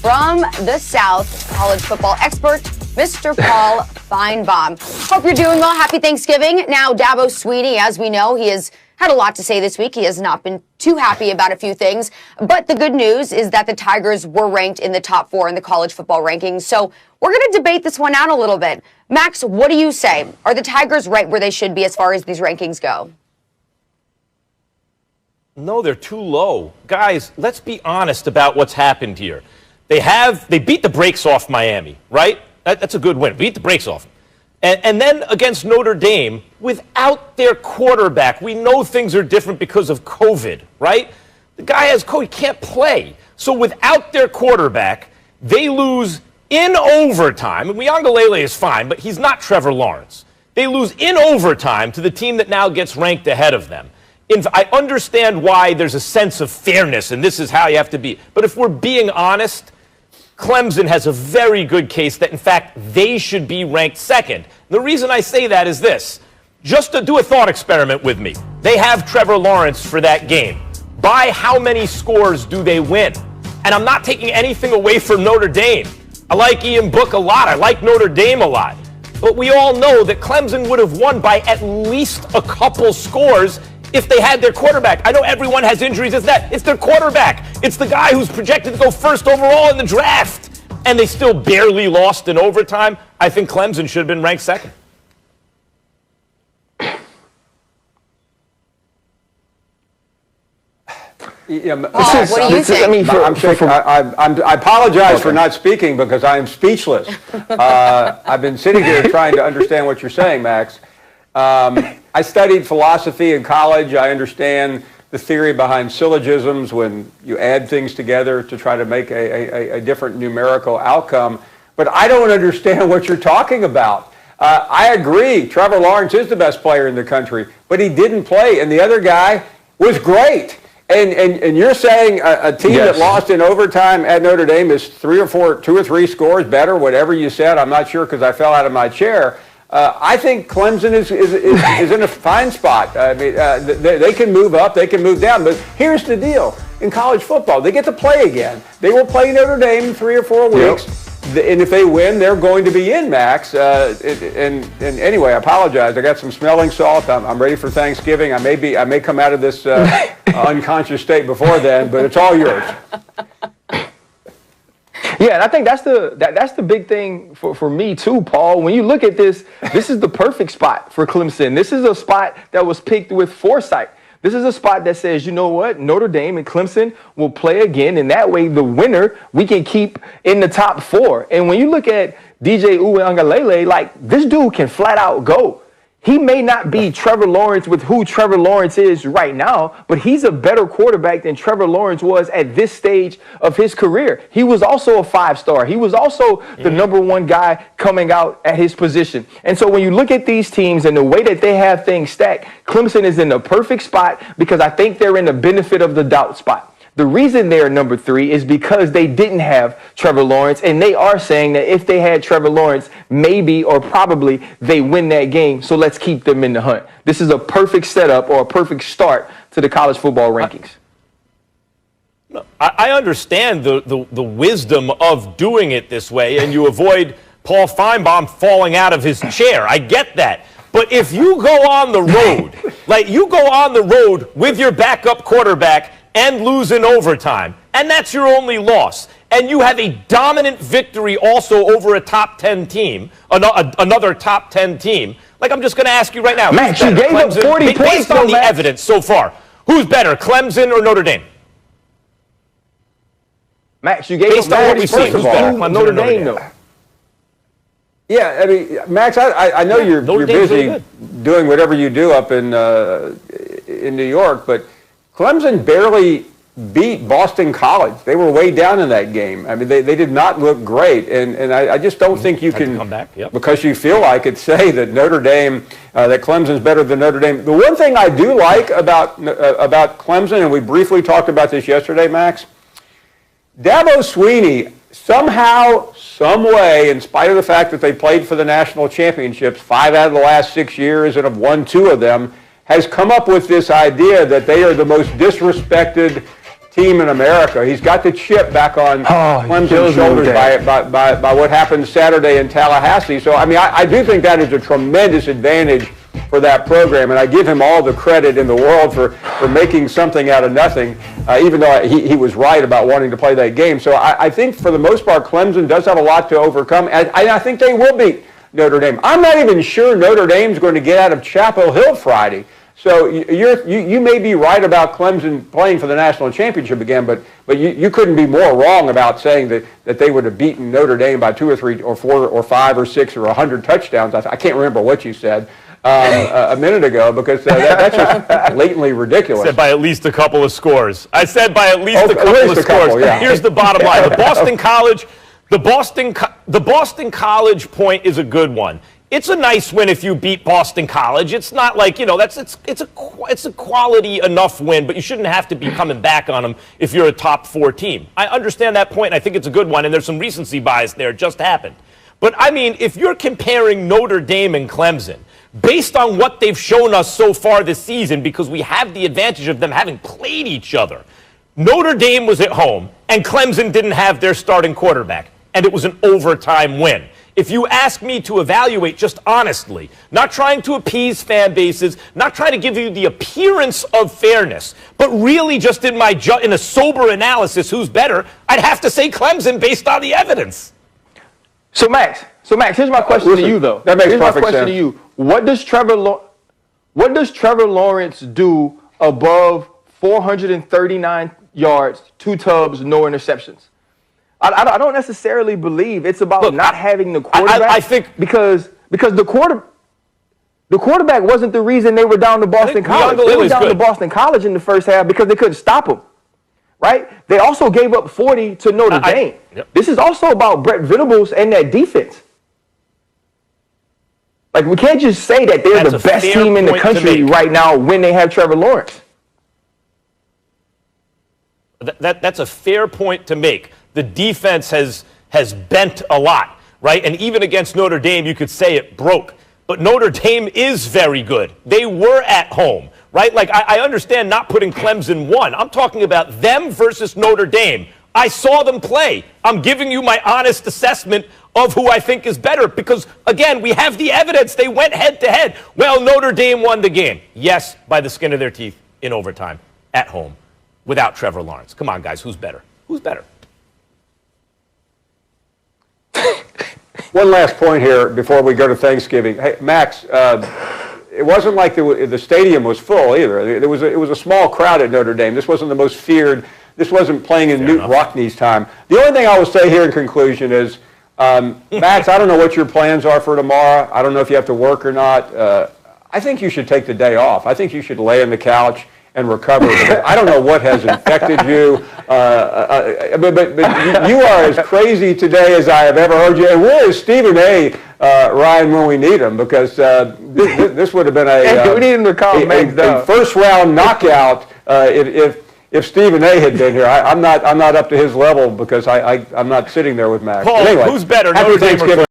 from the South, college football expert, Mr. Paul Finebaum. Hope you're doing well. Happy Thanksgiving. Now, Dabo Swinney, as we know, he has had a lot to say this week. He has not been too happy about a few things. But the good news is that the Tigers were ranked in the top 4 in the college football rankings. So we're going to debate this one out a little bit. Max, what do you say? Are the Tigers right where they should be as far as these rankings go? No, they're too low. Guys, let's be honest about what's happened here. They beat the brakes off Miami, right? That's a good win. Beat the brakes off them. And then against Notre Dame, without their quarterback, we know things are different because of COVID, right? The guy has COVID, he can't play. So without their quarterback, they lose in overtime. And Uiagalelei is fine, but he's not Trevor Lawrence. They lose in overtime to the team that now gets ranked ahead of them. I understand why there's a sense of fairness, and this is how you have to be. But if we're being honest, Clemson has a very good case that, in fact, they should be ranked second. The reason I say that is this. Just to do a thought experiment with me. They have Trevor Lawrence for that game. By how many scores do they win? And I'm not taking anything away from Notre Dame. I like Ian Book a lot. I like Notre Dame a lot. But we all know that Clemson would have won by at least a couple scores if they had their quarterback. I know everyone has injuries. It's their quarterback. It's the guy who's projected to go first overall in the draft. And they still barely lost in overtime. I think Clemson should have been ranked second. Yeah, what do you think? I apologize for not speaking because I am speechless. I've been sitting here trying to understand what you're saying, Max. I studied philosophy in college. I understand the theory behind syllogisms when you add things together to try to make a different numerical outcome. But I don't understand what you're talking about. I agree, Trevor Lawrence is the best player in the country, but he didn't play, and the other guy was great. And you're saying a team that lost in overtime at Notre Dame is 2 or 3 scores better, whatever you said. I'm not sure because I fell out of my chair. I think Clemson is in a fine spot. I mean, they can move up, they can move down. But here's the deal. In college football, they get to play again. They will play Notre Dame in 3 or 4 weeks. Yep. And if they win, they're going to be in, Max. And anyway, I apologize. I got some smelling salt. I'm ready for Thanksgiving. I may come out of this unconscious state before then, but it's all yours. Yeah, and I think that's the big thing for me too, Paul. When you look at this is the perfect spot for Clemson. This is a spot that was picked with foresight. This is a spot that says, you know what, Notre Dame and Clemson will play again, and that way the winner we can keep in the top 4. And when you look at DJ Uiagalelei, like, this dude can flat out go. He may not be Trevor Lawrence with who Trevor Lawrence is right now, but he's a better quarterback than Trevor Lawrence was at this stage of his career. He was also a 5-star. He was also the number 1 guy coming out at his position. And so when you look at these teams and the way that they have things stacked, Clemson is in the perfect spot because I think they're in the benefit of the doubt spot. The reason they're number 3 is because they didn't have Trevor Lawrence, and they are saying that if they had Trevor Lawrence, maybe or probably they win that game, so let's keep them in the hunt. This is a perfect setup or a perfect start to the college football rankings. I understand the wisdom of doing it this way, and you avoid Paul Finebaum falling out of his chair. I get that. But if you go on the road, with your backup quarterback and lose in overtime, and that's your only loss, and you have a dominant victory also over a top 10 team, another top 10 team, like, I'm just going to ask you right now. Max, you gave up 40 points, based on the evidence so far. Who's better, Clemson or Notre Dame? Max, you gave based on what we've seen, who's better, Clemson Notre or Notre Dame? Though. Yeah, I mean, Max, I know you're busy doing whatever you do up in New York, but Clemson barely beat Boston College. They were way down in that game. I mean, they did not look great, and I just don't think you can, come back. Yep. Because you feel like it, say that Notre Dame, that Clemson's better than Notre Dame. The one thing I do like about Clemson, and we briefly talked about this yesterday, Max, Dabo Swinney, somehow, some way, in spite of the fact that they played for the national championships 5 out of the last 6 years and have won 2 of them, has come up with this idea that they are the most disrespected team in America. He's got the chip back on Clemson's shoulders by what happened Saturday in Tallahassee. So, I mean, I do think that is a tremendous advantage for that program, and I give him all the credit in the world for making something out of nothing, even though he was right about wanting to play that game. So I think for the most part, Clemson does have a lot to overcome, and I think they will beat Notre Dame. I'm not even sure Notre Dame's going to get out of Chapel Hill Friday. So you may be right about Clemson playing for the national championship again, but you couldn't be more wrong about saying that they would have beaten Notre Dame by 2 or 3 or 4 or 5 or 6 or 100 touchdowns. I can't remember what you said a minute ago, because that's just blatantly ridiculous. I said by at least a couple of scores. I said by at least a couple of scores. Yeah. Here's the bottom line: the Boston College point is a good one. It's a nice win if you beat Boston College. It's not like, it's a quality enough win, but you shouldn't have to be coming back on them if you're a top 4 team. I understand that point, and I think it's a good one, and there's some recency bias there. It just happened. But, I mean, if you're comparing Notre Dame and Clemson, based on what they've shown us so far this season, because we have the advantage of them having played each other, Notre Dame was at home, and Clemson didn't have their starting quarterback, and it was an overtime win. If you ask me to evaluate just honestly, not trying to appease fan bases, not trying to give you the appearance of fairness, but really just in a sober analysis, who's better, I'd have to say Clemson based on the evidence. So Max, here's my question to you, though. That makes here's my perfect question sense. to you. What does Trevor Lawrence do above 439 yards, 2 tubs, no interceptions? I don't necessarily believe it's about not having the quarterback. I think because the quarterback wasn't the reason they were down to Boston College. They were down to Boston College in the first half because they couldn't stop him. Right? They also gave up 40 to Notre Dame. Yep. This is also about Brett Venables and that defense. Like, we can't just say that they're the best team in the country right now when they have Trevor Lawrence. That's a fair point to make. The defense has bent a lot, right? And even against Notre Dame, you could say it broke. But Notre Dame is very good. They were at home, right? Like, I understand not putting Clemson 1. I'm talking about them versus Notre Dame. I saw them play. I'm giving you my honest assessment of who I think is better because, again, we have the evidence. They went head-to-head. Well, Notre Dame won the game. Yes, by the skin of their teeth in overtime at home without Trevor Lawrence. Come on, guys. Who's better? Who's better? One last point here before we go to Thanksgiving. Hey, Max, it wasn't like the stadium was full either. It was a small crowd at Notre Dame. This wasn't the most feared. This wasn't playing in Newt Rockne's time. The only thing I will say here in conclusion is, Max, I don't know what your plans are for tomorrow. I don't know if you have to work or not. I think you should take the day off. I think you should lay on the couch and recover. I don't know what has infected you, but you are as crazy today as I have ever heard you. And where is Stephen A. Ryan when we need him? Because this would have been we need him to calm a first-round knockout if Stephen A. had been here. I'm not up to his level because I'm not sitting there with Max. Paul, anyway, who's better, happy Notre Dame or Thanksgiving.